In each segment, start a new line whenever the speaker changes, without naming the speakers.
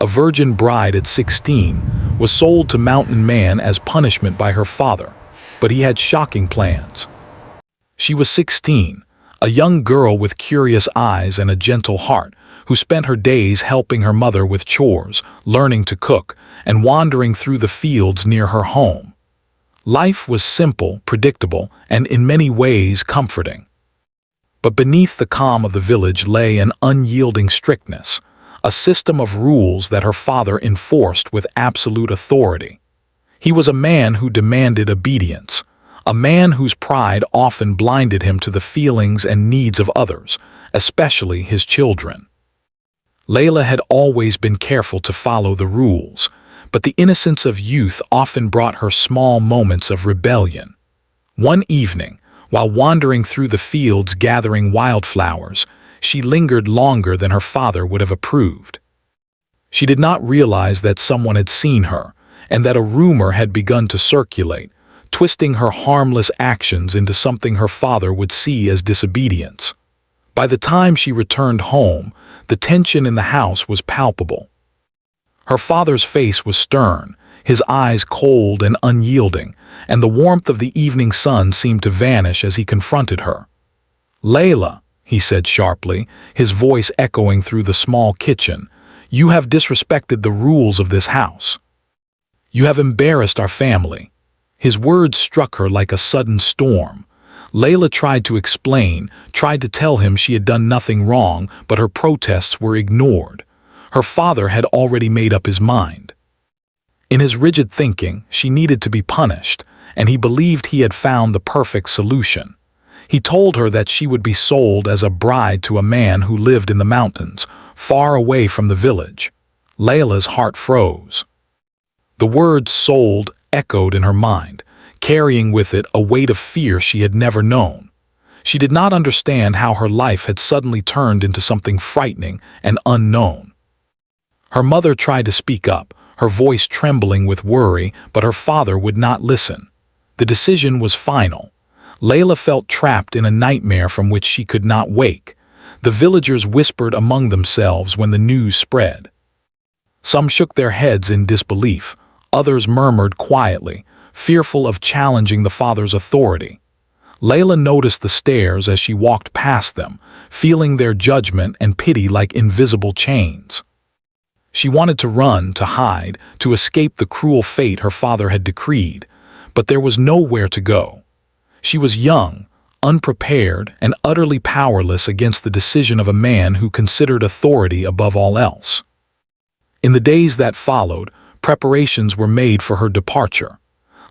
a virgin bride at 16, was sold to Mountain Man as punishment by her father, but he had shocking plans. She was 16, a young girl with curious eyes and a gentle heart, who spent her days helping her mother with chores, learning to cook, and wandering through the fields near her home. Life was simple, predictable, and in many ways comforting. But beneath the calm of the village lay an unyielding strictness, a system of rules that her father enforced with absolute authority. He was a man who demanded obedience, a man whose pride often blinded him to the feelings and needs of others, especially his children. Layla had always been careful to follow the rules, but the innocence of youth often brought her small moments of rebellion. One evening, while wandering through the fields gathering wildflowers, she lingered longer than her father would have approved. She did not realize that someone had seen her, and that a rumor had begun to circulate, twisting her harmless actions into something her father would see as disobedience. By the time she returned home, the tension in the house was palpable. Her father's face was stern, his eyes cold and unyielding, and the warmth of the evening sun seemed to vanish as he confronted her. "Layla," he said sharply, his voice echoing through the small kitchen, "you have disrespected the rules of this house. You have embarrassed our family." His words struck her like a sudden storm. Layla tried to explain, tried to tell him she had done nothing wrong, but her protests were ignored. Her father had already made up his mind. In his rigid thinking, she needed to be punished, and he believed he had found the perfect solution. He told her that she would be sold as a bride to a man who lived in the mountains, far away from the village. Layla's heart froze. The word "sold" echoed in her mind, carrying with it a weight of fear she had never known. She did not understand how her life had suddenly turned into something frightening and unknown. Her mother tried to speak up, her voice trembling with worry, but her father would not listen. The decision was final. Layla felt trapped in a nightmare from which she could not wake. The villagers whispered among themselves when the news spread. Some shook their heads in disbelief, others murmured quietly, fearful of challenging the father's authority. Layla noticed the stares as she walked past them, feeling their judgment and pity like invisible chains. She wanted to run, to hide, to escape the cruel fate her father had decreed, but there was nowhere to go. She was young, unprepared, and utterly powerless against the decision of a man who considered authority above all else. In the days that followed, preparations were made for her departure.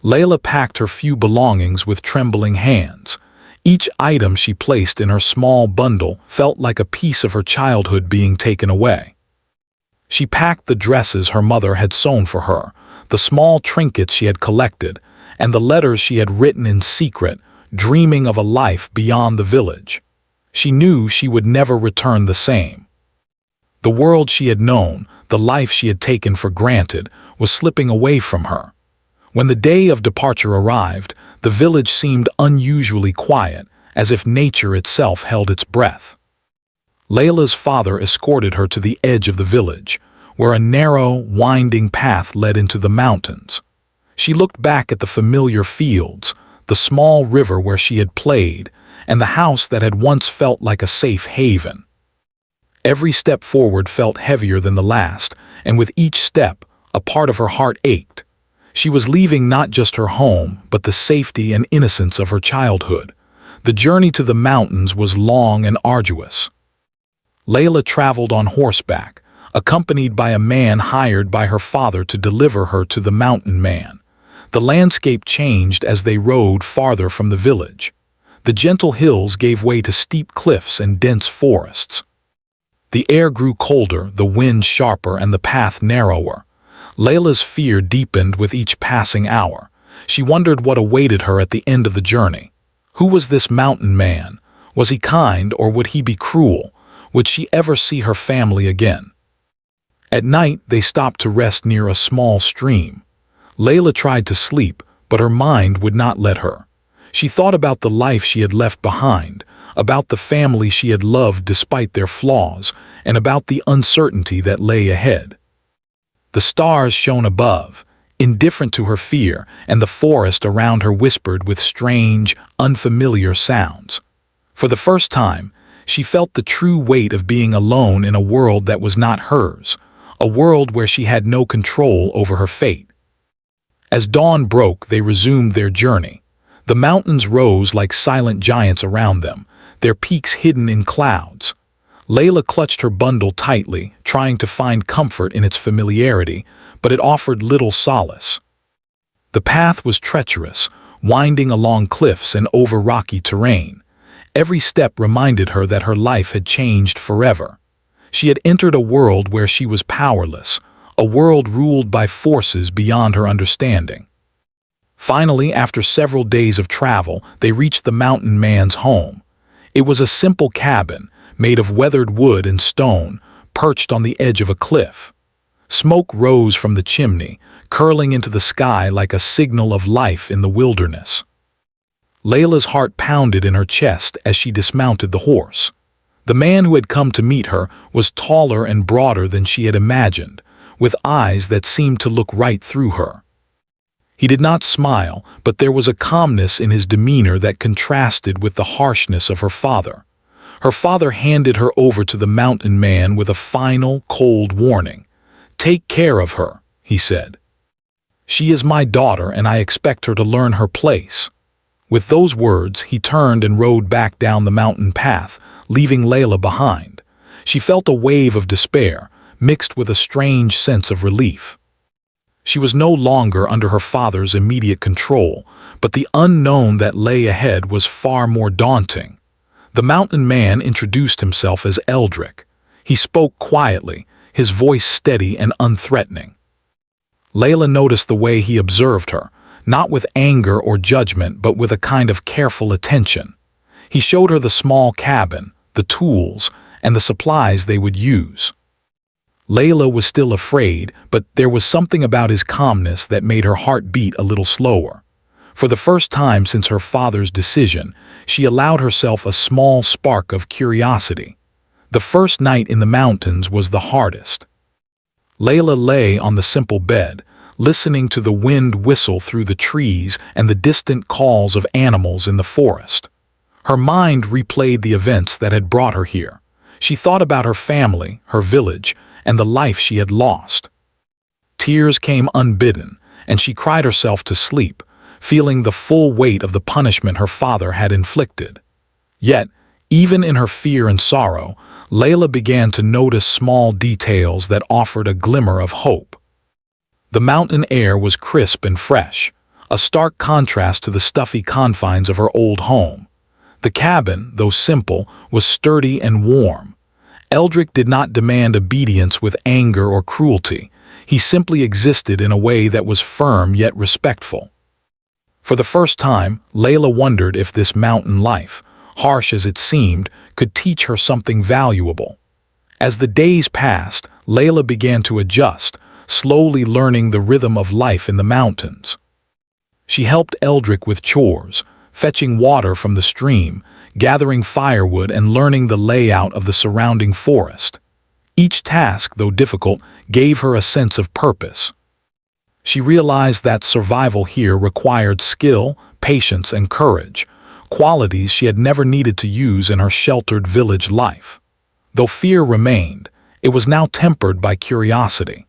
Layla packed her few belongings with trembling hands. Each item she placed in her small bundle felt like a piece of her childhood being taken away. She packed the dresses her mother had sewn for her, the small trinkets she had collected, and the letters she had written in secret, dreaming of a life beyond the village. She knew she would never return the same. The world she had known, the life she had taken for granted, was slipping away from her. When the day of departure arrived, the village seemed unusually quiet, as if nature itself held its breath. Layla's father escorted her to the edge of the village, where a narrow, winding path led into the mountains. She looked back at the familiar fields, the small river where she had played, and the house that had once felt like a safe haven. Every step forward felt heavier than the last, and with each step, a part of her heart ached. She was leaving not just her home, but the safety and innocence of her childhood. The journey to the mountains was long and arduous. Layla traveled on horseback, accompanied by a man hired by her father to deliver her to the Mountain Man. The landscape changed as they rode farther from the village. The gentle hills gave way to steep cliffs and dense forests. The air grew colder, the wind sharper, and the path narrower. Layla's fear deepened with each passing hour. She wondered what awaited her at the end of the journey. Who was this Mountain Man? Was he kind, or would he be cruel? Would she ever see her family again? At night, they stopped to rest near a small stream. Layla tried to sleep, but her mind would not let her. She thought about the life she had left behind, about the family she had loved despite their flaws, and about the uncertainty that lay ahead. The stars shone above, indifferent to her fear, and the forest around her whispered with strange, unfamiliar sounds. For the first time, she felt the true weight of being alone in a world that was not hers, a world where she had no control over her fate. As dawn broke, they resumed their journey. The mountains rose like silent giants around them, their peaks hidden in clouds. Layla clutched her bundle tightly, trying to find comfort in its familiarity, but it offered little solace. The path was treacherous, winding along cliffs and over rocky terrain. Every step reminded her that her life had changed forever. She had entered a world where she was powerless, a world ruled by forces beyond her understanding. Finally, after several days of travel, they reached the mountain man's home. It was a simple cabin, made of weathered wood and stone, perched on the edge of a cliff. Smoke rose from the chimney, curling into the sky like a signal of life in the wilderness. Layla's heart pounded in her chest as she dismounted the horse. The man who had come to meet her was taller and broader than she had imagined, with eyes that seemed to look right through her. He did not smile, but there was a calmness in his demeanor that contrasted with the harshness of her father. Her father handed her over to the mountain man with a final, cold warning. "Take care of her," he said. "She is my daughter, and I expect her to learn her place." With those words, he turned and rode back down the mountain path, leaving Layla behind. She felt a wave of despair, mixed with a strange sense of relief. She was no longer under her father's immediate control, but the unknown that lay ahead was far more daunting. The mountain man introduced himself as Eldrick. He spoke quietly, his voice steady and unthreatening. Layla noticed the way he observed her, not with anger or judgment, but with a kind of careful attention. He showed her the small cabin, the tools, and the supplies they would use. Layla was still afraid, but there was something about his calmness that made her heart beat a little slower. For the first time since her father's decision, she allowed herself a small spark of curiosity. The first night in the mountains was the hardest. Layla lay on the simple bed, listening to the wind whistle through the trees and the distant calls of animals in the forest. Her mind replayed the events that had brought her here. She thought about her family, her village, and the life she had lost. Tears came unbidden, and she cried herself to sleep, feeling the full weight of the punishment her father had inflicted. Yet, even in her fear and sorrow, Layla began to notice small details that offered a glimmer of hope. The mountain air was crisp and fresh, a stark contrast to the stuffy confines of her old home. The cabin, though simple, was sturdy and warm. Eldrick did not demand obedience with anger or cruelty. He simply existed in a way that was firm yet respectful. For the first time, Layla wondered if this mountain life, harsh as it seemed, could teach her something valuable. As the days passed, Layla began to adjust, slowly learning the rhythm of life in the mountains. She helped Eldrick with chores, fetching water from the stream, gathering firewood, and learning the layout of the surrounding forest. Each task, though difficult, gave her a sense of purpose. She realized that survival here required skill, patience, and courage, qualities she had never needed to use in her sheltered village life. Though fear remained, it was now tempered by curiosity.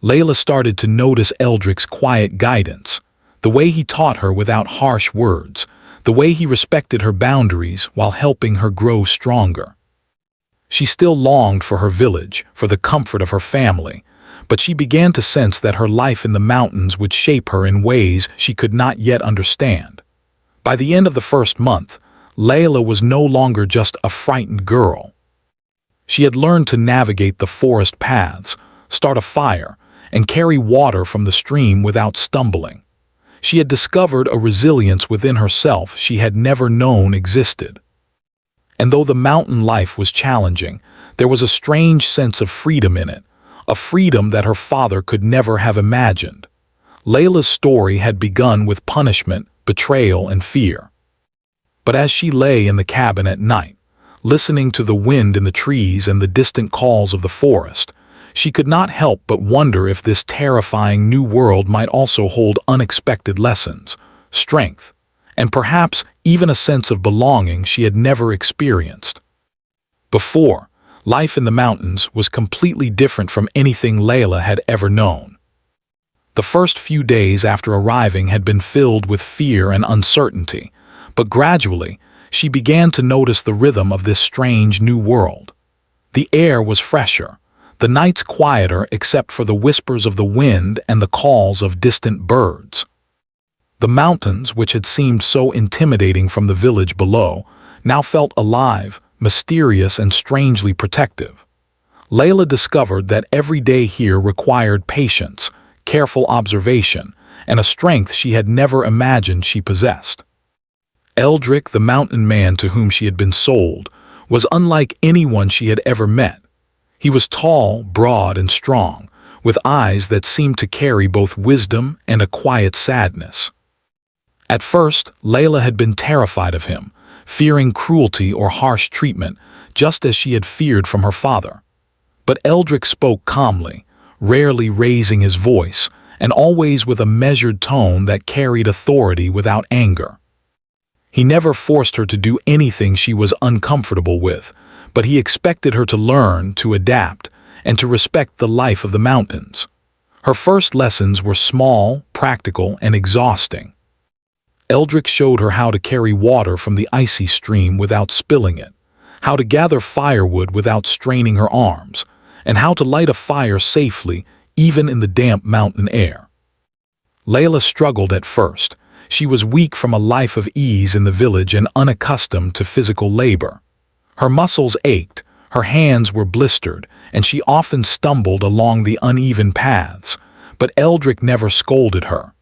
Layla started to notice Eldrick's quiet guidance, the way he taught her without harsh words, the way he respected her boundaries while helping her grow stronger. She still longed for her village, for the comfort of her family, but she began to sense that her life in the mountains would shape her in ways she could not yet understand. By the end of the first month, Layla was no longer just a frightened girl. She had learned to navigate the forest paths, start a fire, and carry water from the stream without stumbling. She had discovered a resilience within herself she had never known existed. And though the mountain life was challenging, there was a strange sense of freedom in it, a freedom that her father could never have imagined. Layla's story had begun with punishment, betrayal, and fear. But as she lay in the cabin at night, listening to the wind in the trees and the distant calls of the forest, She could not help but wonder if this terrifying new world might also hold unexpected lessons, strength, and perhaps even a sense of belonging she had never experienced before. Life in the mountains was completely different from anything Layla had ever known. The first few days after arriving had been filled with fear and uncertainty, but gradually she began to notice the rhythm of this strange new world. The air was fresher, the nights quieter except for the whispers of the wind and the calls of distant birds. The mountains, which had seemed so intimidating from the village below, now felt alive, mysterious, and strangely protective. Layla discovered that every day here required patience, careful observation, and a strength she had never imagined she possessed. Eldrick, the mountain man to whom she had been sold, was unlike anyone she had ever met. He was tall, broad, and strong, with eyes that seemed to carry both wisdom and a quiet sadness. At first, Layla had been terrified of him, fearing cruelty or harsh treatment, just as she had feared from her father. But Eldrick spoke calmly, rarely raising his voice, and always with a measured tone that carried authority without anger. He never forced her to do anything she was uncomfortable with, but he expected her to learn, to adapt, and to respect the life of the mountains. Her first lessons were small, practical, and exhausting. Eldrick showed her how to carry water from the icy stream without spilling it, how to gather firewood without straining her arms, and how to light a fire safely even in the damp mountain air. Layla struggled at first. She was weak from a life of ease in the village and unaccustomed to physical labor. Her muscles ached, her hands were blistered, and she often stumbled along the uneven paths, but Eldrick never scolded her.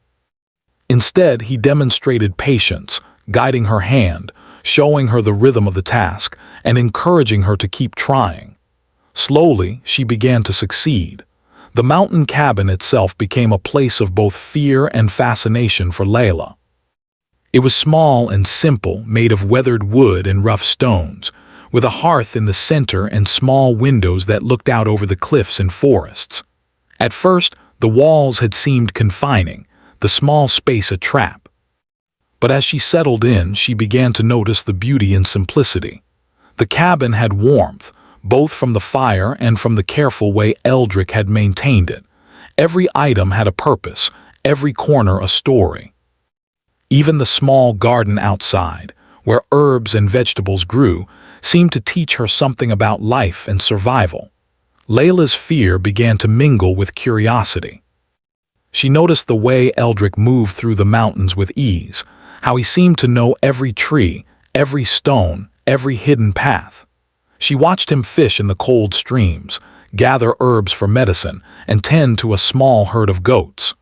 Instead, he demonstrated patience, guiding her hand, showing her the rhythm of the task, and encouraging her to keep trying. Slowly, she began to succeed. The mountain cabin itself became a place of both fear and fascination for Layla. It was small and simple, made of weathered wood and rough stones, with a hearth in the center and small windows that looked out over the cliffs and forests. At first, the walls had seemed confining, the small space a trap. But as she settled in, she began to notice the beauty and simplicity. The cabin had warmth, both from the fire and from the careful way Eldrick had maintained it. Every item had a purpose, every corner a story. Even the small garden outside, where herbs and vegetables grew, seemed to teach her something about life and survival. Layla's fear began to mingle with curiosity. She noticed the way Eldrick moved through the mountains with ease, how he seemed to know every tree, every stone, every hidden path. She watched him fish in the cold streams, gather herbs for medicine, and tend to a small herd of goats.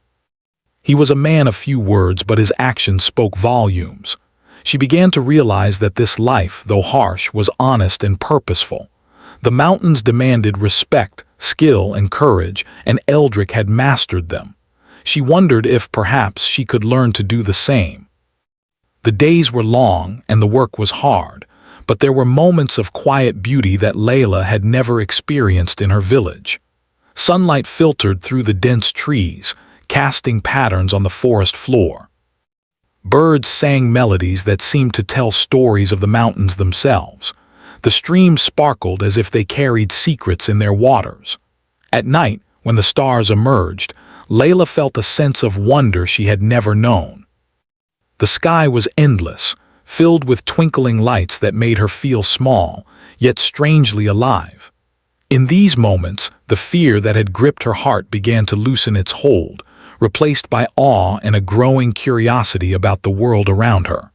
He was a man of few words, but his actions spoke volumes. She began to realize that this life, though harsh, was honest and purposeful. The mountains demanded respect, skill, and courage, and Eldrick had mastered them. She wondered if perhaps she could learn to do the same. The days were long and the work was hard, but there were moments of quiet beauty that Layla had never experienced in her village. Sunlight filtered through the dense trees, casting patterns on the forest floor. Birds sang melodies that seemed to tell stories of the mountains themselves. The streams sparkled as if they carried secrets in their waters. At night, when the stars emerged, Layla felt a sense of wonder she had never known. The sky was endless, filled with twinkling lights that made her feel small, yet strangely alive. In these moments, the fear that had gripped her heart began to loosen its hold, replaced by awe and a growing curiosity about the world around her.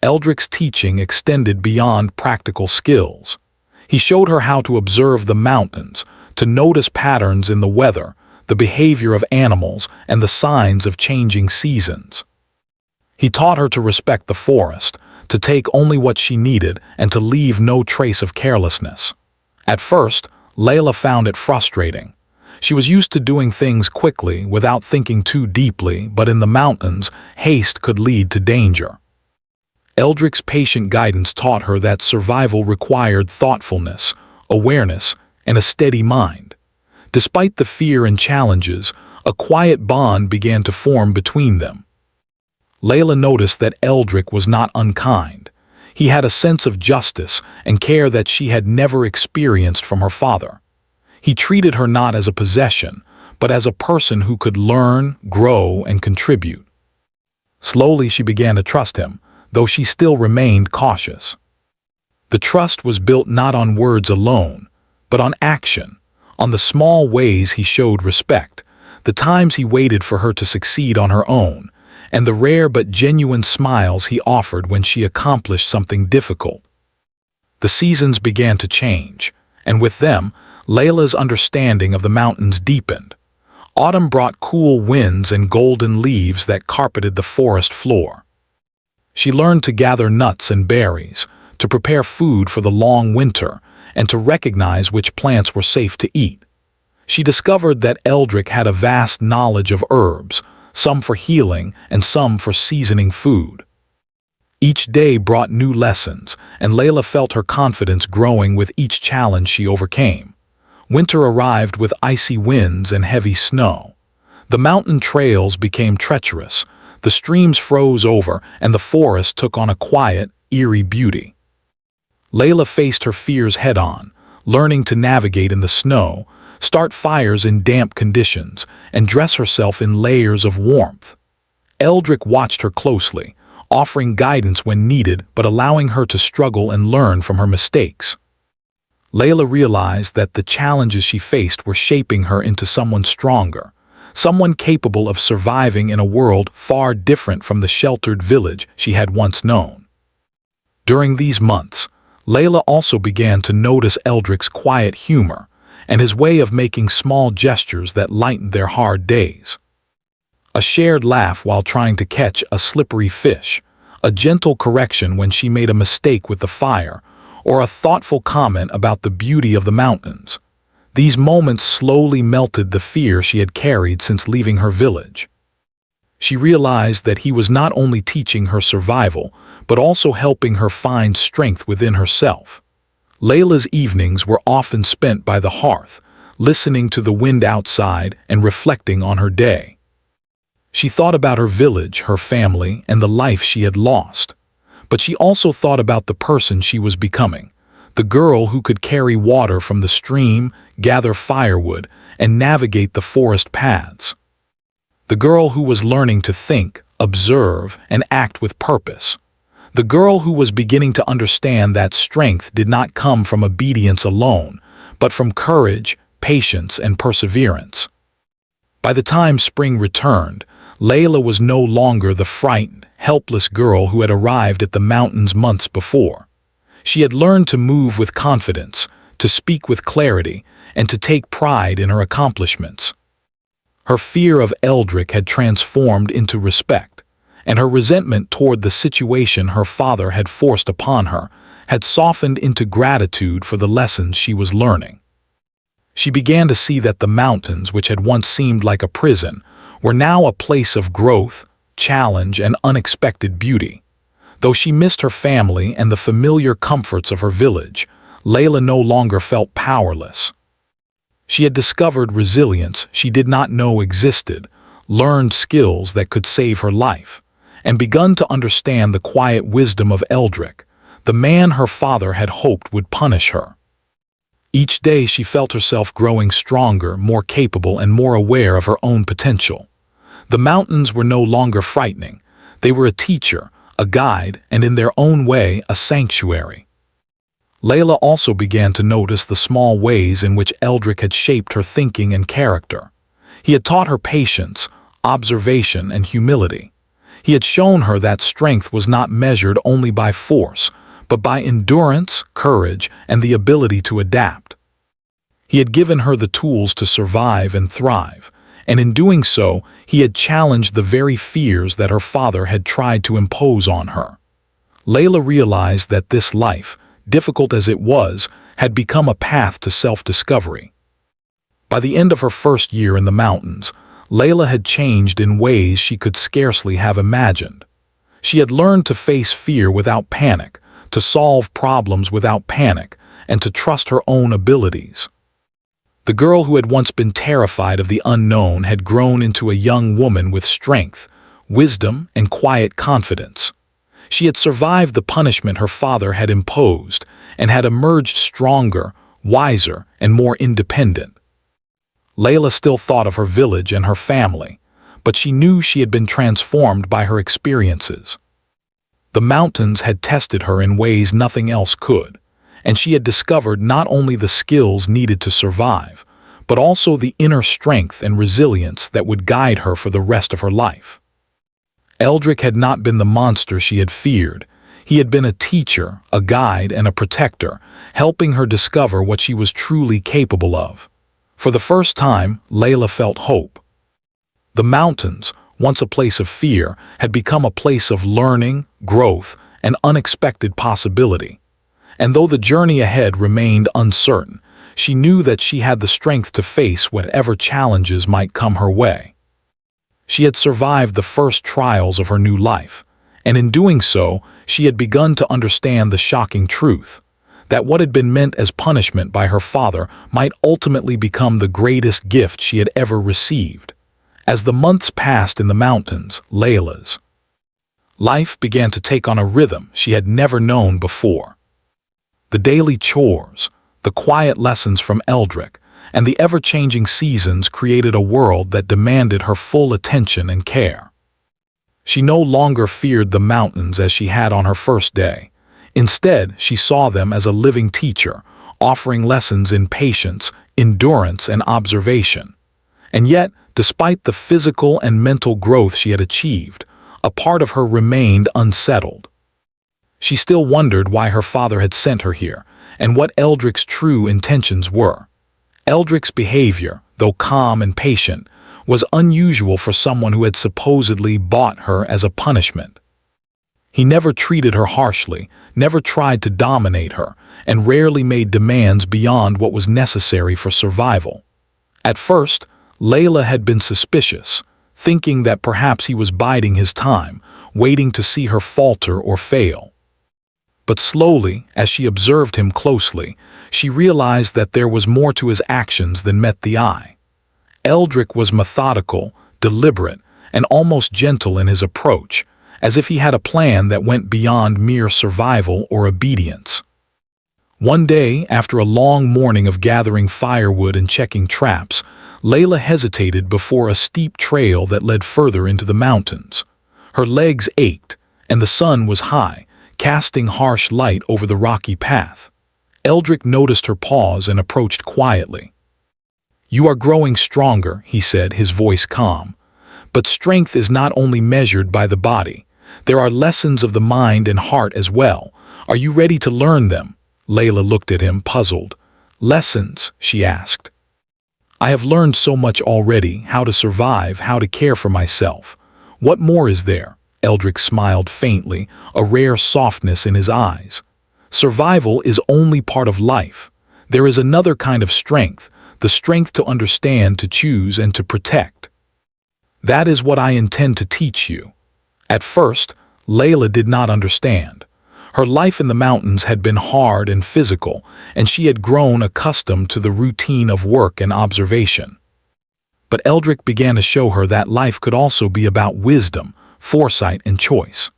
Eldrick's teaching extended beyond practical skills. He showed her how to observe the mountains, to notice patterns in the weather, the behavior of animals, and the signs of changing seasons. He taught her to respect the forest, to take only what she needed, and to leave no trace of carelessness. At first, Layla found it frustrating. She was used to doing things quickly, without thinking too deeply, but in the mountains, haste could lead to danger. Eldrick's patient guidance taught her that survival required thoughtfulness, awareness, and a steady mind. Despite the fear and challenges, a quiet bond began to form between them. Layla noticed that Eldrick was not unkind. He had a sense of justice and care that she had never experienced from her father. He treated her not as a possession, but as a person who could learn, grow, and contribute. Slowly she began to trust him, though she still remained cautious. The trust was built not on words alone, but on action, on the small ways he showed respect, the times he waited for her to succeed on her own, and the rare but genuine smiles he offered when she accomplished something difficult. The seasons began to change, and with them, Layla's understanding of the mountains deepened. Autumn brought cool winds and golden leaves that carpeted the forest floor. She learned to gather nuts and berries, to prepare food for the long winter, and to recognize which plants were safe to eat. She discovered that Eldrick had a vast knowledge of herbs, some for healing and some for seasoning food. Each day brought new lessons, and Layla felt her confidence growing with each challenge she overcame. Winter arrived with icy winds and heavy snow. The mountain trails became treacherous, the streams froze over, and the forest took on a quiet, eerie beauty. Layla faced her fears head-on, learning to navigate in the snow, start fires in damp conditions, and dress herself in layers of warmth. Eldrick watched her closely, offering guidance when needed but allowing her to struggle and learn from her mistakes. Layla realized that the challenges she faced were shaping her into someone stronger, someone capable of surviving in a world far different from the sheltered village she had once known. During these months, Layla also began to notice Eldrick's quiet humor and his way of making small gestures that lightened their hard days. A shared laugh while trying to catch a slippery fish, a gentle correction when she made a mistake with the fire, or a thoughtful comment about the beauty of the mountains. These moments slowly melted the fear she had carried since leaving her village. She realized that he was not only teaching her survival, but also helping her find strength within herself. Layla's evenings were often spent by the hearth, listening to the wind outside and reflecting on her day. She thought about her village, her family, and the life she had lost. But she also thought about the person she was becoming, the girl who could carry water from the stream, gather firewood, and navigate the forest paths. The girl who was learning to think, observe, and act with purpose. The girl who was beginning to understand that strength did not come from obedience alone, but from courage, patience, and perseverance. By the time spring returned, Layla was no longer the frightened, helpless girl who had arrived at the mountains months before. She had learned to move with confidence, to speak with clarity, and to take pride in her accomplishments. Her fear of Eldrick had transformed into respect, and her resentment toward the situation her father had forced upon her had softened into gratitude for the lessons she was learning. She began to see that the mountains, which had once seemed like a prison, were now a place of growth, challenge, and unexpected beauty. Though she missed her family and the familiar comforts of her village, Layla no longer felt powerless. She had discovered resilience she did not know existed, learned skills that could save her life, and begun to understand the quiet wisdom of Eldrick, the man her father had hoped would punish her. Each day she felt herself growing stronger, more capable, and more aware of her own potential. The mountains were no longer frightening. They were a teacher, a guide, and in their own way, a sanctuary. Layla also began to notice the small ways in which Eldrick had shaped her thinking and character. He had taught her patience, observation, and humility. He had shown her that strength was not measured only by force, but by endurance, courage, and the ability to adapt. He had given her the tools to survive and thrive, and in doing so, he had challenged the very fears that her father had tried to impose on her. Layla realized that this life, difficult as it was, had become a path to self-discovery. By the end of her first year in the mountains, Layla had changed in ways she could scarcely have imagined. She had learned to face fear without panic, to solve problems without panic, and to trust her own abilities. The girl who had once been terrified of the unknown had grown into a young woman with strength, wisdom, and quiet confidence. She had survived the punishment her father had imposed and had emerged stronger, wiser, and more independent. Layla still thought of her village and her family, but she knew she had been transformed by her experiences. The mountains had tested her in ways nothing else could, and she had discovered not only the skills needed to survive, but also the inner strength and resilience that would guide her for the rest of her life. Eldrick had not been the monster she had feared. He had been a teacher, a guide, and a protector, helping her discover what she was truly capable of. For the first time, Layla felt hope. The mountains, once a place of fear, had become a place of learning, growth, and unexpected possibility. And though the journey ahead remained uncertain, she knew that she had the strength to face whatever challenges might come her way. She had survived the first trials of her new life, and in doing so, she had begun to understand the shocking truth, that what had been meant as punishment by her father might ultimately become the greatest gift she had ever received. As the months passed in the mountains, Layla's life began to take on a rhythm she had never known before. The daily chores, the quiet lessons from Eldrick, and the ever-changing seasons created a world that demanded her full attention and care. She no longer feared the mountains as she had on her first day. Instead, she saw them as a living teacher, offering lessons in patience, endurance, and observation. And yet, despite the physical and mental growth she had achieved, a part of her remained unsettled. She still wondered why her father had sent her here, and what Eldrick's true intentions were. Eldrick's behavior, though calm and patient, was unusual for someone who had supposedly bought her as a punishment. He never treated her harshly, never tried to dominate her, and rarely made demands beyond what was necessary for survival. At first, Layla had been suspicious, thinking that perhaps he was biding his time, waiting to see her falter or fail. But slowly, as she observed him closely, she realized that there was more to his actions than met the eye. Eldrick was methodical, deliberate, and almost gentle in his approach, as if he had a plan that went beyond mere survival or obedience. One day, after a long morning of gathering firewood and checking traps, Layla hesitated before a steep trail that led further into the mountains. Her legs ached, and the sun was high, casting harsh light over the rocky path. Eldrick noticed her pause and approached quietly. "You are growing stronger," he said, his voice calm. "But strength is not only measured by the body. There are lessons of the mind and heart as well. Are you ready to learn them?" Layla looked at him, puzzled. "Lessons?" she asked. "I have learned so much already, how to survive, how to care for myself. What more is there?" Eldrick smiled faintly, a rare softness in his eyes. "Survival is only part of life. There is another kind of strength, the strength to understand, to choose, and to protect. That is what I intend to teach you." At first, Layla did not understand. Her life in the mountains had been hard and physical, and she had grown accustomed to the routine of work and observation. But Eldrick began to show her that life could also be about wisdom, foresight, and choice.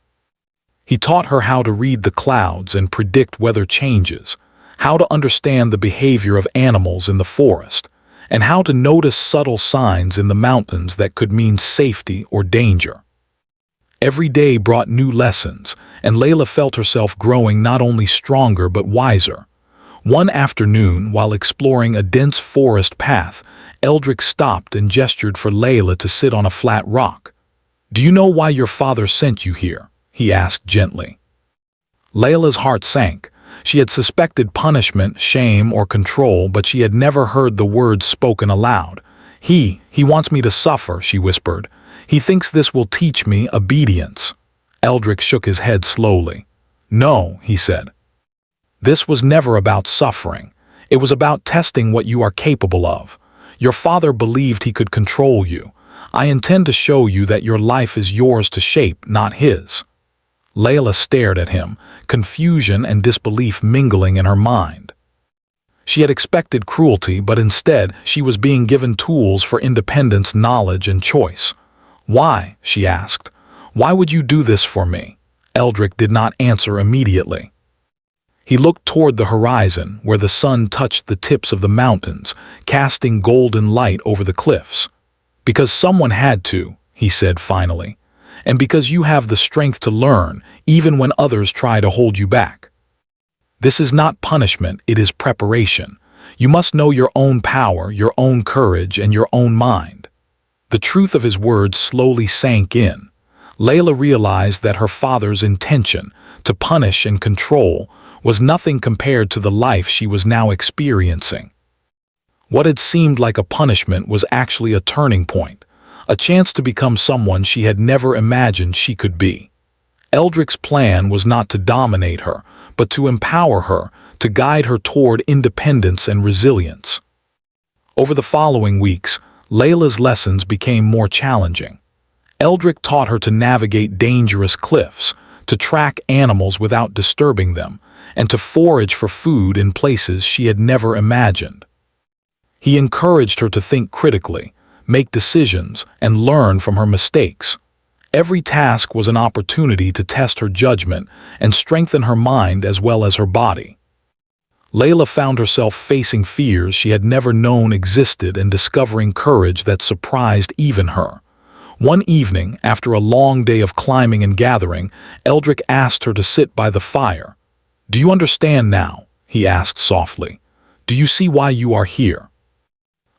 He taught her how to read the clouds and predict weather changes, how to understand the behavior of animals in the forest, and how to notice subtle signs in the mountains that could mean safety or danger. Every day brought new lessons, and Layla felt herself growing not only stronger but wiser. One afternoon, while exploring a dense forest path, Eldrick stopped and gestured for Layla to sit on a flat rock. "Do you know why your father sent you here?" he asked gently. Layla's heart sank. She had suspected punishment, shame, or control, but she had never heard the words spoken aloud. He wants me to suffer," she whispered. "He thinks this will teach me obedience." Eldrick shook his head slowly. "No," he said. "This was never about suffering. It was about testing what you are capable of. Your father believed he could control you. I intend to show you that your life is yours to shape, not his." Layla stared at him, confusion and disbelief mingling in her mind. She had expected cruelty, but instead she was being given tools for independence, knowledge, and choice. "Why?" she asked. "Why would you do this for me?" Eldrick did not answer immediately. He looked toward the horizon, where the sun touched the tips of the mountains, casting golden light over the cliffs. "Because someone had to," he said finally, "and because you have the strength to learn, even when others try to hold you back. This is not punishment, it is preparation. You must know your own power, your own courage, and your own mind." The truth of his words slowly sank in. Layla realized that her father's intention, to punish and control, was nothing compared to the life she was now experiencing. What had seemed like a punishment was actually a turning point, a chance to become someone she had never imagined she could be. Eldrick's plan was not to dominate her, but to empower her, to guide her toward independence and resilience. Over the following weeks, Layla's lessons became more challenging. Eldrick taught her to navigate dangerous cliffs, to track animals without disturbing them, and to forage for food in places she had never imagined. He encouraged her to think critically, make decisions, and learn from her mistakes. Every task was an opportunity to test her judgment and strengthen her mind as well as her body. Layla found herself facing fears she had never known existed and discovering courage that surprised even her. One evening, after a long day of climbing and gathering, Eldrick asked her to sit by the fire. "Do you understand now?" he asked softly. "Do you see why you are here?"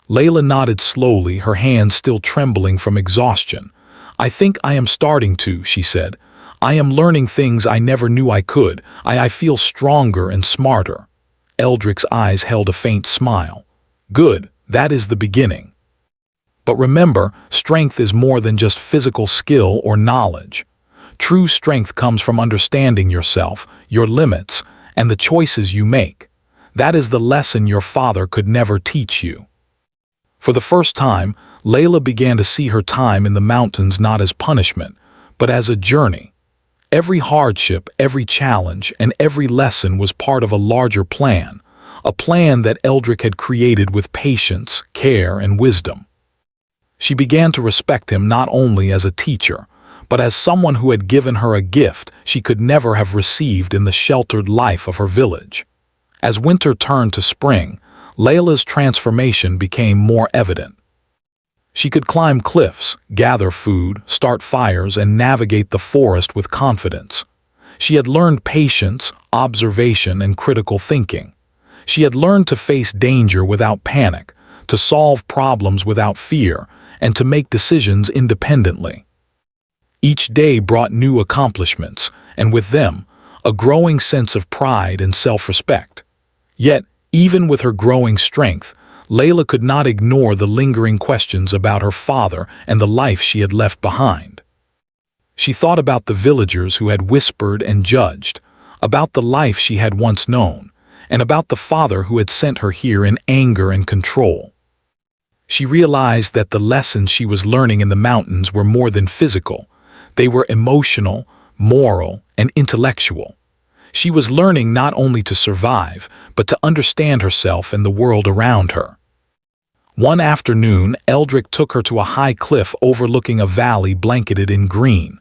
Layla nodded slowly, her hands still trembling from exhaustion. "I think I am starting to," she said. "I am learning things I never knew I could. I feel stronger and smarter." Eldrick's eyes held a faint smile. "Good, that is the beginning. But remember, strength is more than just physical skill or knowledge. True strength comes from understanding yourself, your limits, and the choices you make. That is the lesson your father could never teach you." For the first time, Layla began to see her time in the mountains not as punishment, but as a journey. Every hardship, every challenge, and every lesson was part of a larger plan, a plan that Eldrick had created with patience, care, and wisdom. She began to respect him not only as a teacher, but as someone who had given her a gift she could never have received in the sheltered life of her village. As winter turned to spring, Layla's transformation became more evident. She could climb cliffs, gather food, start fires, and navigate the forest with confidence. She had learned patience, observation, and critical thinking. She had learned to face danger without panic, to solve problems without fear, and to make decisions independently. Each day brought new accomplishments, and with them, a growing sense of pride and self-respect. Yet, even with her growing strength, Layla could not ignore the lingering questions about her father and the life she had left behind. She thought about the villagers who had whispered and judged, about the life she had once known, and about the father who had sent her here in anger and control. She realized that the lessons she was learning in the mountains were more than physical. They were emotional, moral, and intellectual. She was learning not only to survive, but to understand herself and the world around her. One afternoon, Eldrick took her to a high cliff overlooking a valley blanketed in green.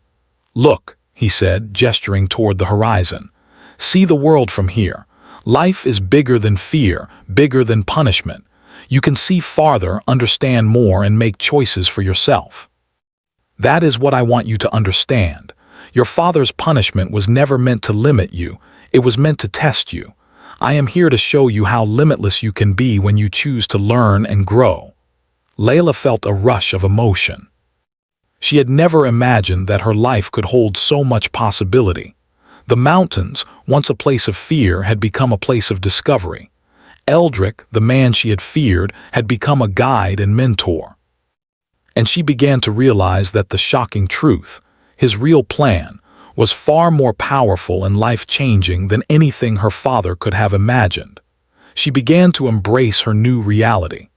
"Look," he said, gesturing toward the horizon. "See the world from here. Life is bigger than fear, bigger than punishment. You can see farther, understand more, and make choices for yourself. That is what I want you to understand. Your father's punishment was never meant to limit you, it was meant to test you. I am here to show you how limitless you can be when you choose to learn and grow." Layla felt a rush of emotion. She had never imagined that her life could hold so much possibility. The mountains, once a place of fear, had become a place of discovery. Eldrick, the man she had feared, had become a guide and mentor. And she began to realize that the shocking truth, his real plan, was far more powerful and life-changing than anything her father could have imagined. She began to embrace her new reality.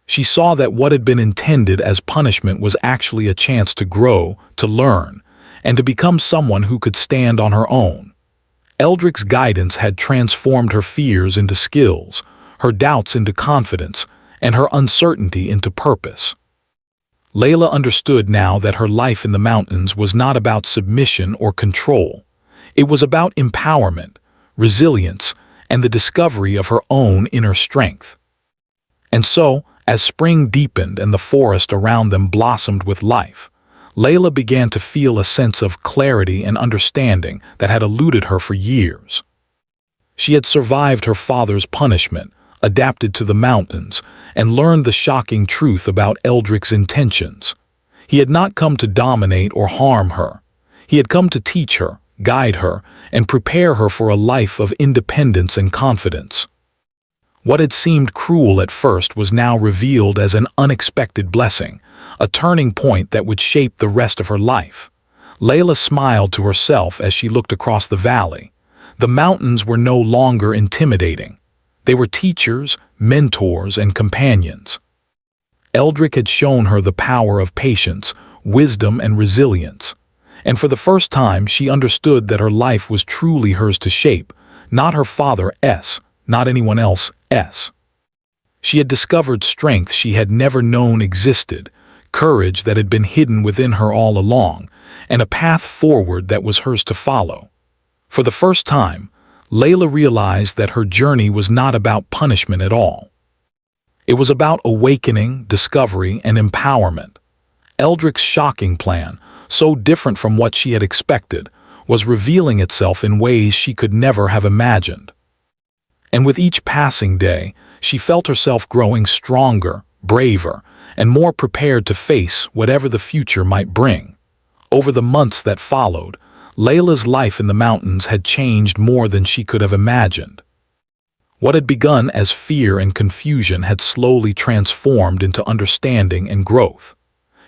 She saw that what had been intended as punishment was actually a chance to grow, to learn, and to become someone who could stand on her own. Eldrick's guidance had transformed her fears into skills, her doubts into confidence, and her uncertainty into purpose. Layla understood now that her life in the mountains was not about submission or control. It was about empowerment, resilience, and the discovery of her own inner strength. And so, as spring deepened and the forest around them blossomed with life, Layla began to feel a sense of clarity and understanding that had eluded her for years. She had survived her father's punishment, adapted to the mountains, and learned the shocking truth about Eldric's intentions. He had not come to dominate or harm her. He had come to teach her, guide her, and prepare her for a life of independence and confidence. What had seemed cruel at first was now revealed as an unexpected blessing, a turning point that would shape the rest of her life. Layla smiled to herself as she looked across the valley. The mountains were no longer intimidating. They were teachers, mentors, and companions. Eldric had shown her the power of patience, wisdom, and resilience. And for the first time, she understood that her life was truly hers to shape, not her father's, not anyone else's. She had discovered strength she had never known existed, courage that had been hidden within her all along, and a path forward that was hers to follow. For the first time, Layla realized that her journey was not about punishment at all. It was about awakening, discovery, and empowerment. Eldric's shocking plan, so different from what she had expected, was revealing itself in ways she could never have imagined. And with each passing day, she felt herself growing stronger, braver, and more prepared to face whatever the future might bring. Over the months that followed, Layla's life in the mountains had changed more than she could have imagined. What had begun as fear and confusion had slowly transformed into understanding and growth.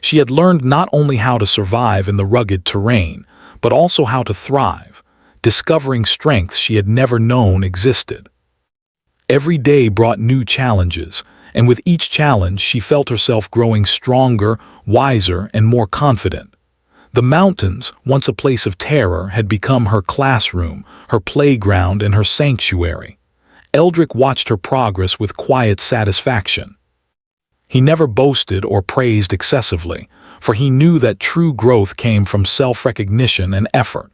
She had learned not only how to survive in the rugged terrain, but also how to thrive, discovering strengths she had never known existed. Every day brought new challenges, and with each challenge she felt herself growing stronger, wiser, and more confident. The mountains, once a place of terror, had become her classroom, her playground, and her sanctuary. Eldric watched her progress with quiet satisfaction. He never boasted or praised excessively, for he knew that true growth came from self-recognition and effort.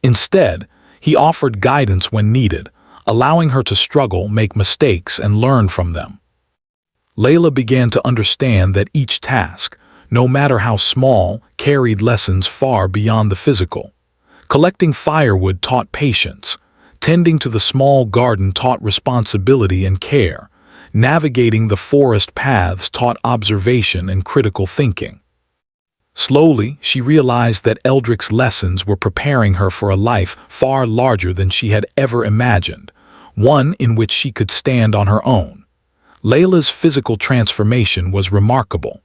Instead, he offered guidance when needed, allowing her to struggle, make mistakes, and learn from them. Layla began to understand that each task, no matter how small, carried lessons far beyond the physical. Collecting firewood taught patience. Tending to the small garden taught responsibility and care. Navigating the forest paths taught observation and critical thinking. Slowly, she realized that Eldric's lessons were preparing her for a life far larger than she had ever imagined, one in which she could stand on her own. Layla's physical transformation was remarkable.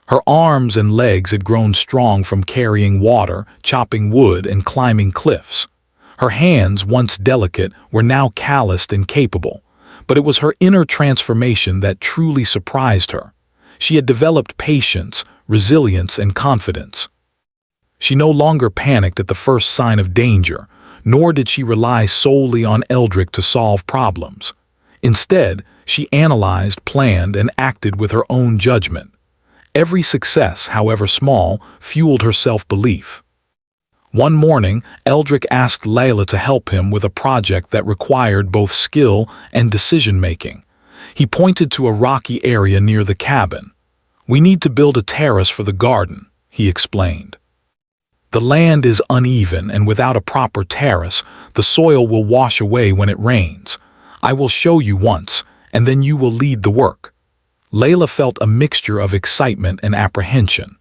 Her arms and legs had grown strong from carrying water, chopping wood, and climbing cliffs. Her hands, once delicate, were now calloused and capable, but it was her inner transformation that truly surprised her. She had developed patience, resilience, and confidence. She no longer panicked at the first sign of danger, nor did she rely solely on Eldric to solve problems. Instead, she analyzed, planned, and acted with her own judgment. Every success, however small, fueled her self-belief. One morning, Eldric asked Layla to help him with a project that required both skill and decision-making. He pointed to a rocky area near the cabin. "We need to build a terrace for the garden," he explained. "The land is uneven, and without a proper terrace, the soil will wash away when it rains. I will show you once, and then you will lead the work." Layla felt a mixture of excitement and apprehension.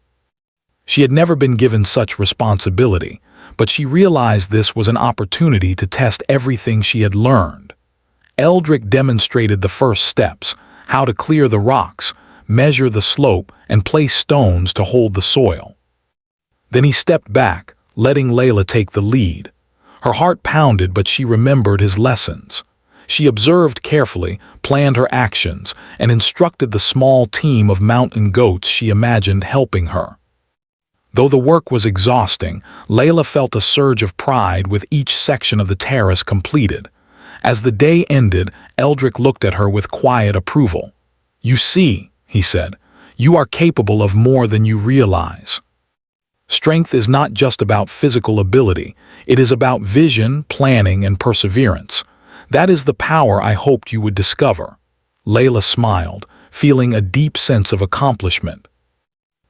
She had never been given such responsibility, but she realized this was an opportunity to test everything she had learned. Eldric demonstrated the first steps, how to clear the rocks, measure the slope, and place stones to hold the soil. Then he stepped back, letting Layla take the lead. Her heart pounded, but she remembered his lessons. She observed carefully, planned her actions, and instructed the small team of mountain goats she imagined helping her. Though the work was exhausting, Layla felt a surge of pride with each section of the terrace completed. As the day ended, Eldrick looked at her with quiet approval. "You see," he said, "you are capable of more than you realize. Strength is not just about physical ability, it is about vision, planning, and perseverance. That is the power I hoped you would discover." Layla smiled, feeling a deep sense of accomplishment.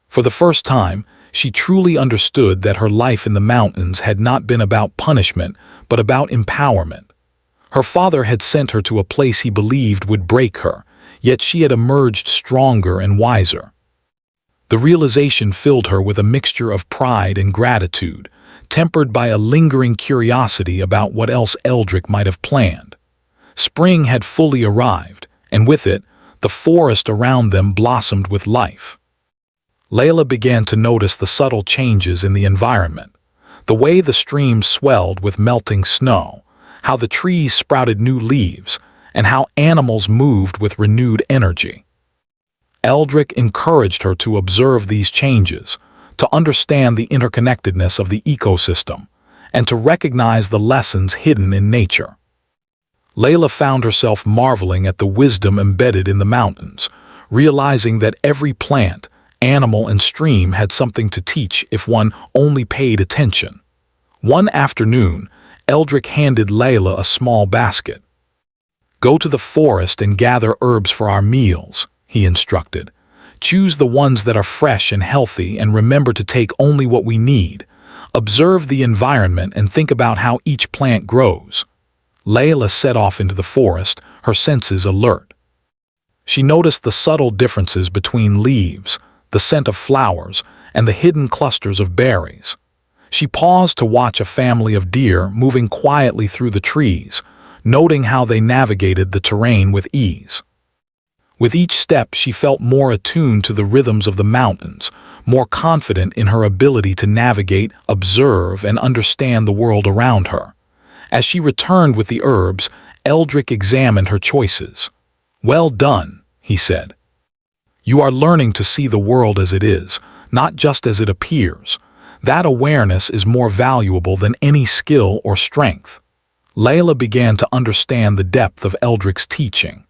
For the first time, she truly understood that her life in the mountains had not been about punishment, but about empowerment. Her father had sent her to a place he believed would break her, yet she had emerged stronger and wiser. The realization filled her with a mixture of pride and gratitude, tempered by a lingering curiosity about what else Eldrick might have planned. Spring had fully arrived, and with it, the forest around them blossomed with life. Layla began to notice the subtle changes in the environment, the way the streams swelled with melting snow, how the trees sprouted new leaves, and how animals moved with renewed energy. Eldrick encouraged her to observe these changes, to understand the interconnectedness of the ecosystem, and to recognize the lessons hidden in nature. Layla found herself marveling at the wisdom embedded in the mountains, realizing that every plant, animal, and stream had something to teach if one only paid attention. One afternoon, Eldrick handed Layla a small basket. "Go to the forest and gather herbs for our meals," he instructed. "Choose the ones that are fresh and healthy, and remember to take only what we need. Observe the environment and think about how each plant grows." Layla set off into the forest, her senses alert. She noticed the subtle differences between leaves, the scent of flowers, and the hidden clusters of berries. She paused to watch a family of deer moving quietly through the trees, noting how they navigated the terrain with ease. With each step, she felt more attuned to the rhythms of the mountains, more confident in her ability to navigate, observe, and understand the world around her. As she returned with the herbs, Eldrick examined her choices. "Well done," he said. "You are learning to see the world as it is, not just as it appears. That awareness is more valuable than any skill or strength." Layla began to understand the depth of Eldrick's teaching.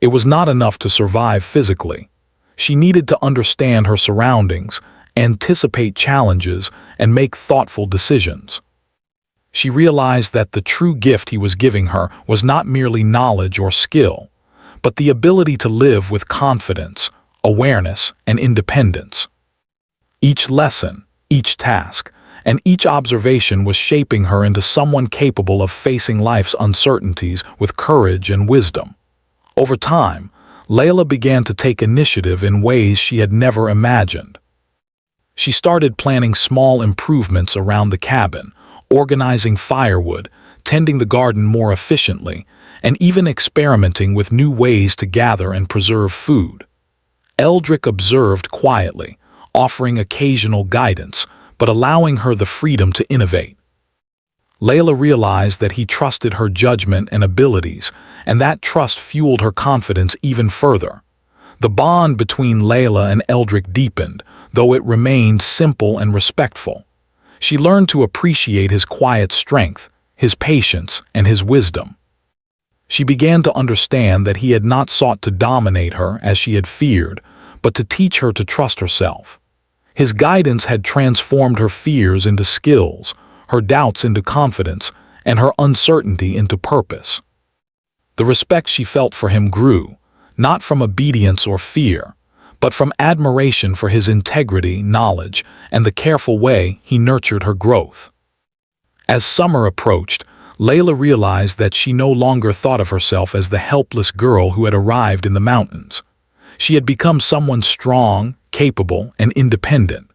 It was not enough to survive physically. She needed to understand her surroundings, anticipate challenges, and make thoughtful decisions. She realized that the true gift he was giving her was not merely knowledge or skill, but the ability to live with confidence, awareness, and independence. Each lesson, each task, and each observation was shaping her into someone capable of facing life's uncertainties with courage and wisdom. Over time, Layla began to take initiative in ways she had never imagined. She started planning small improvements around the cabin, organizing firewood, tending the garden more efficiently, and even experimenting with new ways to gather and preserve food. Eldrick observed quietly, offering occasional guidance, but allowing her the freedom to innovate. Layla realized that he trusted her judgment and abilities, and that trust fueled her confidence even further. The bond between Layla and Eldrick deepened, though it remained simple and respectful. She learned to appreciate his quiet strength, his patience, and his wisdom. She began to understand that he had not sought to dominate her as she had feared, but to teach her to trust herself. His guidance had transformed her fears into skills, her doubts into confidence, and her uncertainty into purpose. The respect she felt for him grew, not from obedience or fear, but from admiration for his integrity, knowledge, and the careful way he nurtured her growth. As summer approached, Layla realized that she no longer thought of herself as the helpless girl who had arrived in the mountains. She had become someone strong, capable, and independent.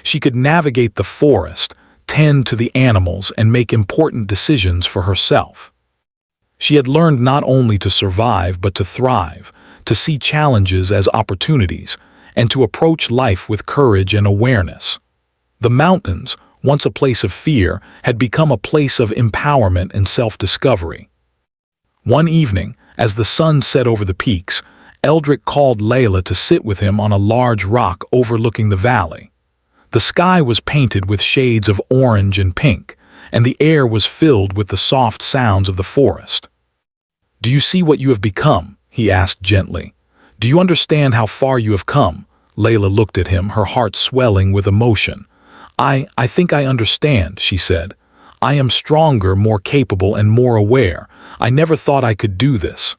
She could navigate the forest, tend to the animals, and make important decisions for herself. She had learned not only to survive but to thrive, to see challenges as opportunities, and to approach life with courage and awareness. The mountains, once a place of fear, had become a place of empowerment and self-discovery. One evening, as the sun set over the peaks, Eldrick called Layla to sit with him on a large rock overlooking the valley. The sky was painted with shades of orange and pink, and the air was filled with the soft sounds of the forest. "Do you see what you have become?" he asked gently. "Do you understand how far you have come?" Layla looked at him, her heart swelling with emotion. I think I understand," she said. "I am stronger, more capable, and more aware. I never thought I could do this.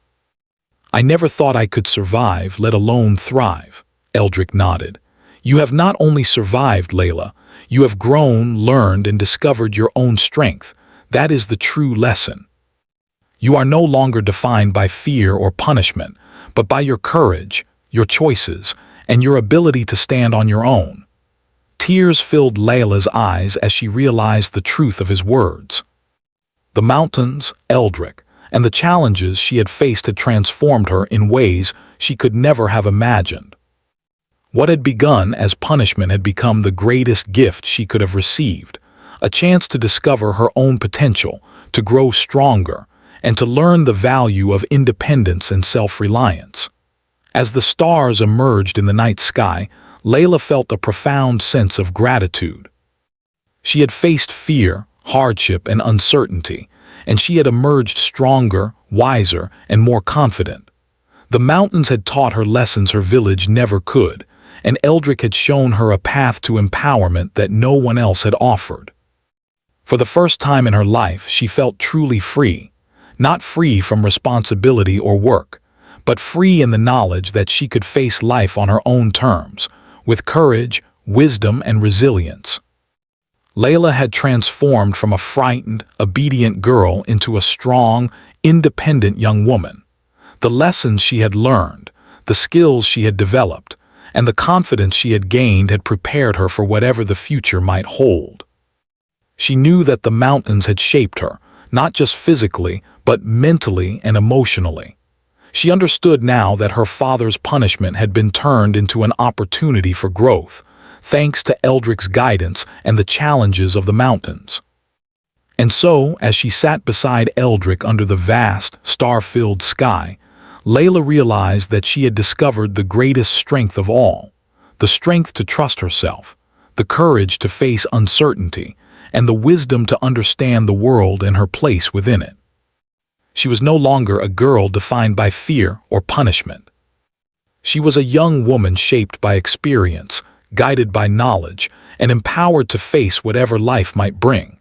I never thought I could survive, let alone thrive." Eldrick nodded. "You have not only survived, Layla. You have grown, learned, and discovered your own strength. That is the true lesson. You are no longer defined by fear or punishment, but by your courage, your choices, and your ability to stand on your own." Tears filled Layla's eyes as she realized the truth of his words. The mountains, Eldrick, and the challenges she had faced had transformed her in ways she could never have imagined. What had begun as punishment had become the greatest gift she could have received, a chance to discover her own potential, to grow stronger, and to learn the value of independence and self-reliance. As the stars emerged in the night sky, Layla felt a profound sense of gratitude. She had faced fear, hardship, and uncertainty, and she had emerged stronger, wiser, and more confident. The mountains had taught her lessons her village never could, and Eldrick had shown her a path to empowerment that no one else had offered. For the first time in her life, she felt truly free, not free from responsibility or work, but free in the knowledge that she could face life on her own terms, with courage, wisdom, and resilience. Layla had transformed from a frightened, obedient girl into a strong, independent young woman. The lessons she had learned, the skills she had developed, and the confidence she had gained had prepared her for whatever the future might hold. She knew that the mountains had shaped her, not just physically, but mentally and emotionally. She understood now that her father's punishment had been turned into an opportunity for growth, thanks to Eldrick's guidance and the challenges of the mountains. And so, as she sat beside Eldrick under the vast, star-filled sky, Layla realized that she had discovered the greatest strength of all, the strength to trust herself, the courage to face uncertainty, and the wisdom to understand the world and her place within it. She was no longer a girl defined by fear or punishment. She was a young woman shaped by experience, guided by knowledge, and empowered to face whatever life might bring.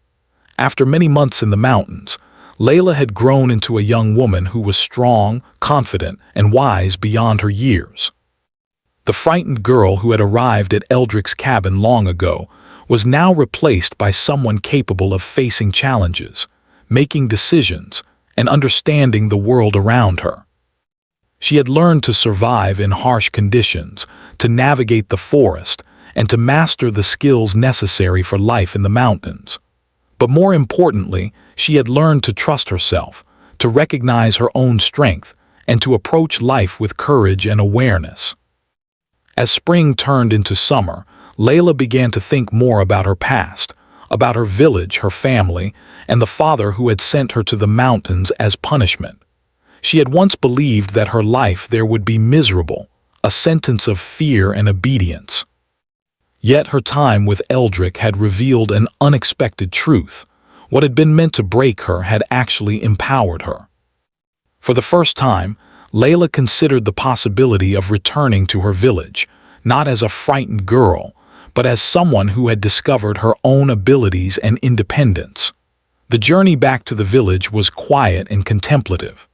After many months in the mountains, Layla had grown into a young woman who was strong, confident, and wise beyond her years. The frightened girl who had arrived at Eldrick's cabin long ago was now replaced by someone capable of facing challenges, making decisions, and understanding the world around her. She had learned to survive in harsh conditions, to navigate the forest, and to master the skills necessary for life in the mountains. But more importantly, she had learned to trust herself, to recognize her own strength, and to approach life with courage and awareness. As spring turned into summer, Layla began to think more about her past, about her village, her family, and the father who had sent her to the mountains as punishment. She had once believed that her life there would be miserable, a sentence of fear and obedience. Yet her time with Eldrick had revealed an unexpected truth. What had been meant to break her had actually empowered her. For the first time, Layla considered the possibility of returning to her village, not as a frightened girl, but as someone who had discovered her own abilities and independence. The journey back to the village was quiet and contemplative.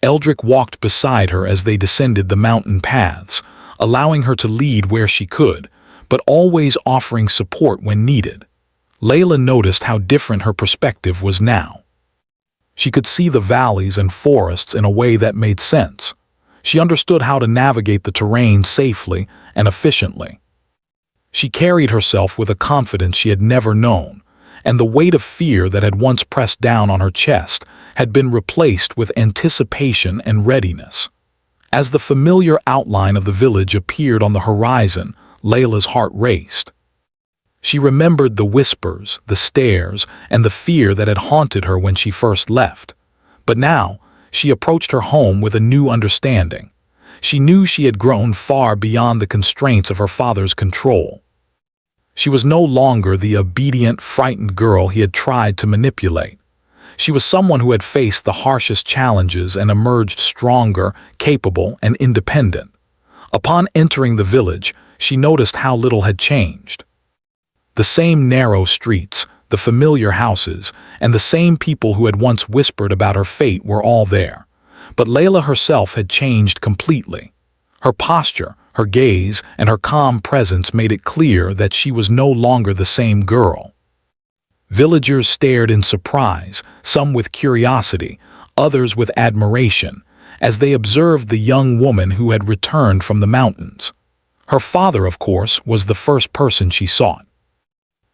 Eldrick walked beside her as they descended the mountain paths, allowing her to lead where she could, but always offering support when needed. Layla noticed how different her perspective was now. She could see the valleys and forests in a way that made sense. She understood how to navigate the terrain safely and efficiently. She carried herself with a confidence she had never known, and the weight of fear that had once pressed down on her chest had been replaced with anticipation and readiness. As the familiar outline of the village appeared on the horizon, Layla's heart raced. She remembered the whispers, the stares, and the fear that had haunted her when she first left. But now, she approached her home with a new understanding. She knew she had grown far beyond the constraints of her father's control. She was no longer the obedient, frightened girl he had tried to manipulate. She was someone who had faced the harshest challenges and emerged stronger, capable, and independent. Upon entering the village, she noticed how little had changed. The same narrow streets, the familiar houses, and the same people who had once whispered about her fate were all there. But Layla herself had changed completely. Her posture, her gaze, and her calm presence made it clear that she was no longer the same girl. Villagers stared in surprise, some with curiosity, others with admiration, as they observed the young woman who had returned from the mountains. Her father, of course, was the first person she sought.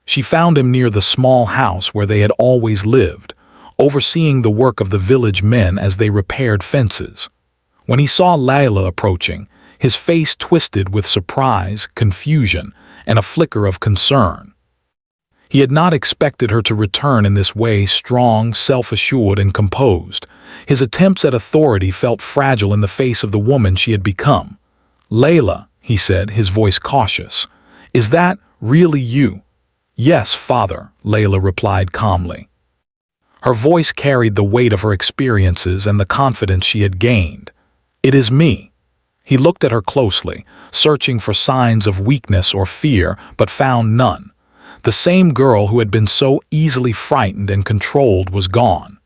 She found him near the small house where they had always lived, overseeing the work of the village men as they repaired fences. When he saw Layla approaching, his face twisted with surprise, confusion, and a flicker of concern. He had not expected her to return in this way, strong, self-assured, and composed. His attempts at authority felt fragile in the face of the woman she had become. "Layla," he said, his voice cautious, "is that really you?" "Yes, father," Layla replied calmly. Her voice carried the weight of her experiences and the confidence she had gained. "It is me." He looked at her closely, searching for signs of weakness or fear, but found none. The same girl who had been so easily frightened and controlled was gone.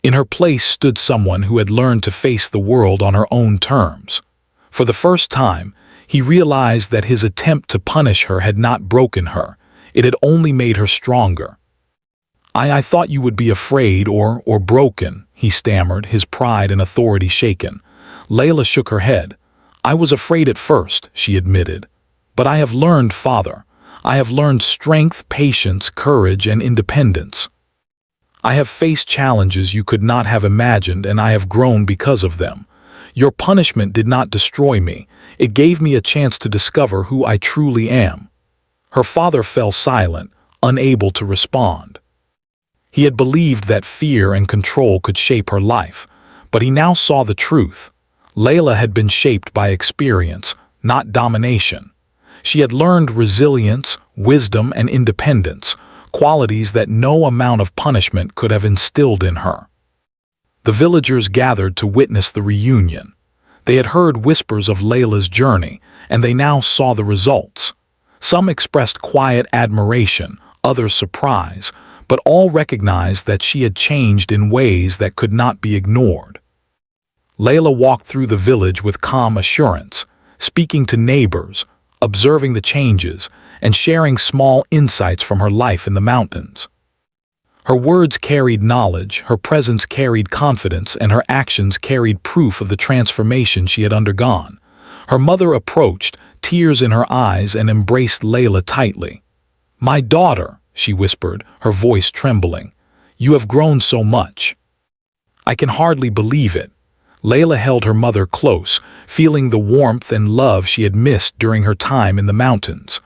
In her place stood someone who had learned to face the world on her own terms. For the first time, he realized that his attempt to punish her had not broken her. It had only made her stronger. I thought you would be afraid or broken," he stammered, his pride and authority shaken. Layla shook her head. "I was afraid at first," she admitted. "But I have learned, father. I have learned strength, patience, courage, and independence. I have faced challenges you could not have imagined, and I have grown because of them. Your punishment did not destroy me. It gave me a chance to discover who I truly am." Her father fell silent, unable to respond. He had believed that fear and control could shape her life, but he now saw the truth. Layla had been shaped by experience, not domination. She had learned resilience, wisdom, and independence, qualities that no amount of punishment could have instilled in her. The villagers gathered to witness the reunion. They had heard whispers of Layla's journey, and they now saw the results. Some expressed quiet admiration, others surprise, but all recognized that she had changed in ways that could not be ignored. Layla walked through the village with calm assurance, speaking to neighbors, observing the changes, and sharing small insights from her life in the mountains. Her words carried knowledge, her presence carried confidence, and her actions carried proof of the transformation she had undergone. Her mother approached, tears in her eyes, and embraced Layla tightly. "My daughter," she whispered, her voice trembling, "you have grown so much." "I can hardly believe it." Layla held her mother close, feeling the warmth and love she had missed during her time in the mountains.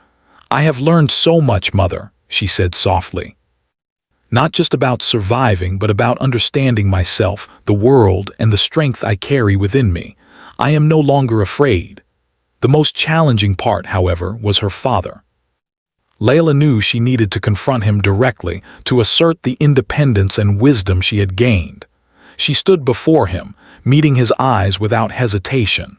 "I have learned so much, mother," she said softly. "Not just about surviving, but about understanding myself, the world, and the strength I carry within me. I am no longer afraid." The most challenging part, however, was her father. Layla knew she needed to confront him directly to assert the independence and wisdom she had gained. She stood before him, meeting his eyes without hesitation.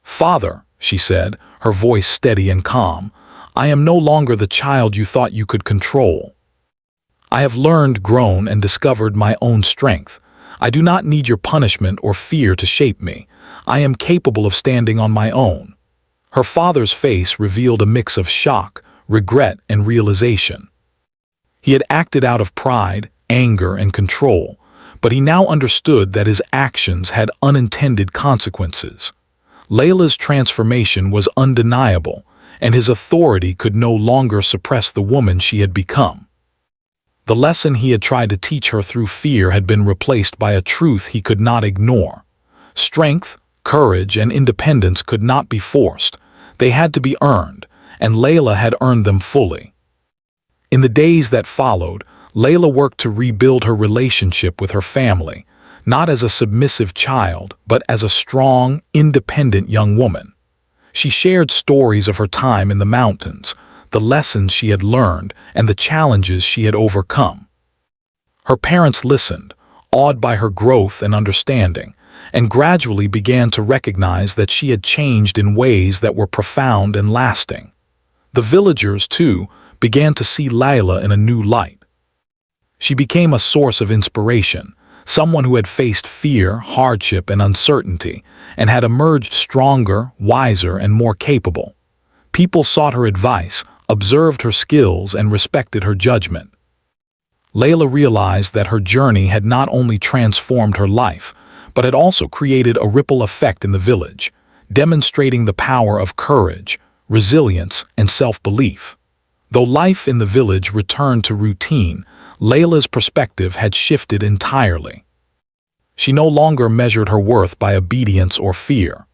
"Father," she said, her voice steady and calm, "I am no longer the child you thought you could control. I have learned, grown, and discovered my own strength. I do not need your punishment or fear to shape me. I am capable of standing on my own." Her father's face revealed a mix of shock, regret, and realization. He had acted out of pride, anger, and control, but he now understood that his actions had unintended consequences. Layla's transformation was undeniable, and his authority could no longer suppress the woman she had become. The lesson he had tried to teach her through fear had been replaced by a truth he could not ignore. Strength, courage, and independence could not be forced. They had to be earned, and Layla had earned them fully. In the days that followed, Layla worked to rebuild her relationship with her family, not as a submissive child, but as a strong, independent young woman. She shared stories of her time in the mountains, the lessons she had learned, and the challenges she had overcome. Her parents listened, awed by her growth and understanding, and gradually began to recognize that she had changed in ways that were profound and lasting. The villagers, too, began to see Layla in a new light. She became a source of inspiration, someone who had faced fear, hardship, and uncertainty, and had emerged stronger, wiser, and more capable. People sought her advice, observed her skills, and respected her judgment. Layla realized that her journey had not only transformed her life, but had also created a ripple effect in the village, demonstrating the power of courage, resilience, and self-belief. Though life in the village returned to routine, Layla's perspective had shifted entirely. She no longer measured her worth by obedience or fear.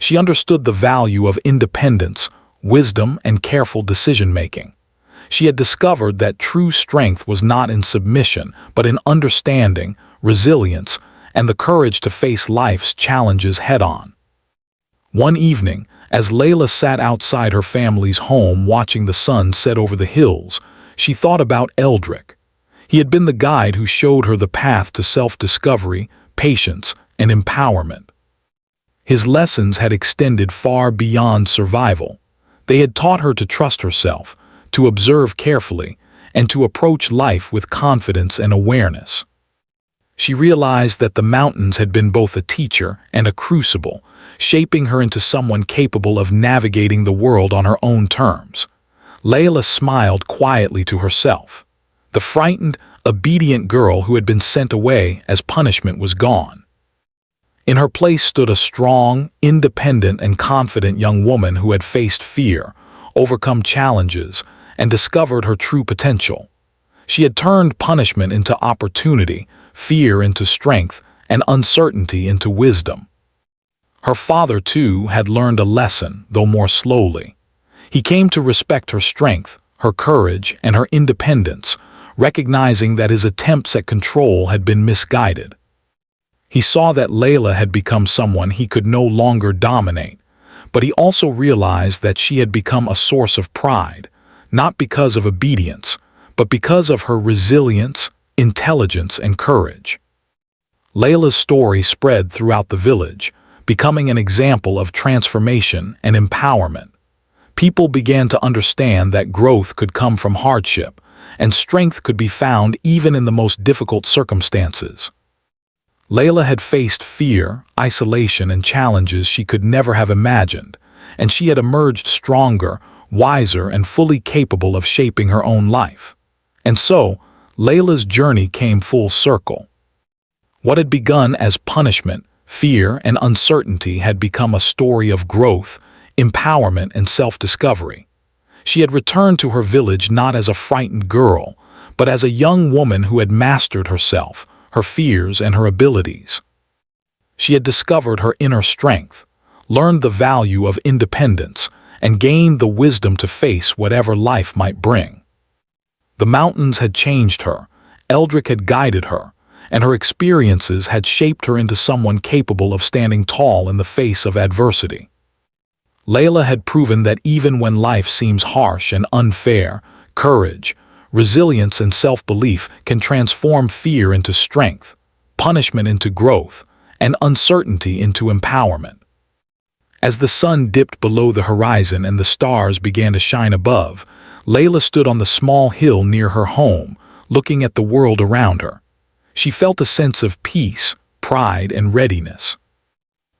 She understood the value of independence, wisdom, and careful decision-making. She had discovered that true strength was not in submission, but in understanding, resilience, and the courage to face life's challenges head-on. One evening, as Layla sat outside her family's home watching the sun set over the hills, she thought about Eldrick. He had been the guide who showed her the path to self-discovery, patience, and empowerment. His lessons had extended far beyond survival. They had taught her to trust herself, to observe carefully, and to approach life with confidence and awareness. She realized that the mountains had been both a teacher and a crucible, shaping her into someone capable of navigating the world on her own terms. Layla smiled quietly to herself. The frightened, obedient girl who had been sent away as punishment was gone. In her place stood a strong, independent, and confident young woman who had faced fear, overcome challenges, and discovered her true potential. She had turned punishment into opportunity, fear into strength, and uncertainty into wisdom. Her father, too, had learned a lesson, though more slowly. He came to respect her strength, her courage, and her independence, recognizing that his attempts at control had been misguided. He saw that Layla had become someone he could no longer dominate, but he also realized that she had become a source of pride, not because of obedience, but because of her resilience, intelligence, and courage. Layla's story spread throughout the village, becoming an example of transformation and empowerment. People began to understand that growth could come from hardship, and strength could be found even in the most difficult circumstances. Layla had faced fear, isolation, and challenges she could never have imagined, and she had emerged stronger, wiser, and fully capable of shaping her own life. And so, Layla's journey came full circle. What had begun as punishment, fear, and uncertainty had become a story of growth, empowerment, and self-discovery. She had returned to her village not as a frightened girl, but as a young woman who had mastered herself, her fears, and her abilities. She had discovered her inner strength, learned the value of independence, and gained the wisdom to face whatever life might bring. The mountains had changed her, Eldrick had guided her, and her experiences had shaped her into someone capable of standing tall in the face of adversity. Layla had proven that even when life seems harsh and unfair, courage, resilience, and self-belief can transform fear into strength, punishment into growth, and uncertainty into empowerment. As the sun dipped below the horizon and the stars began to shine above, Layla stood on the small hill near her home, looking at the world around her. She felt a sense of peace, pride, and readiness.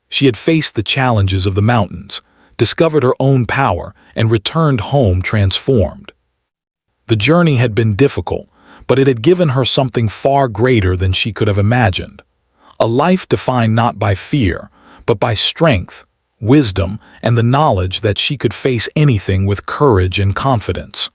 She had faced the challenges of the mountains, discovered her own power, and returned home transformed. The journey had been difficult, but it had given her something far greater than she could have imagined. A life defined not by fear, but by strength, wisdom, and the knowledge that she could face anything with courage and confidence.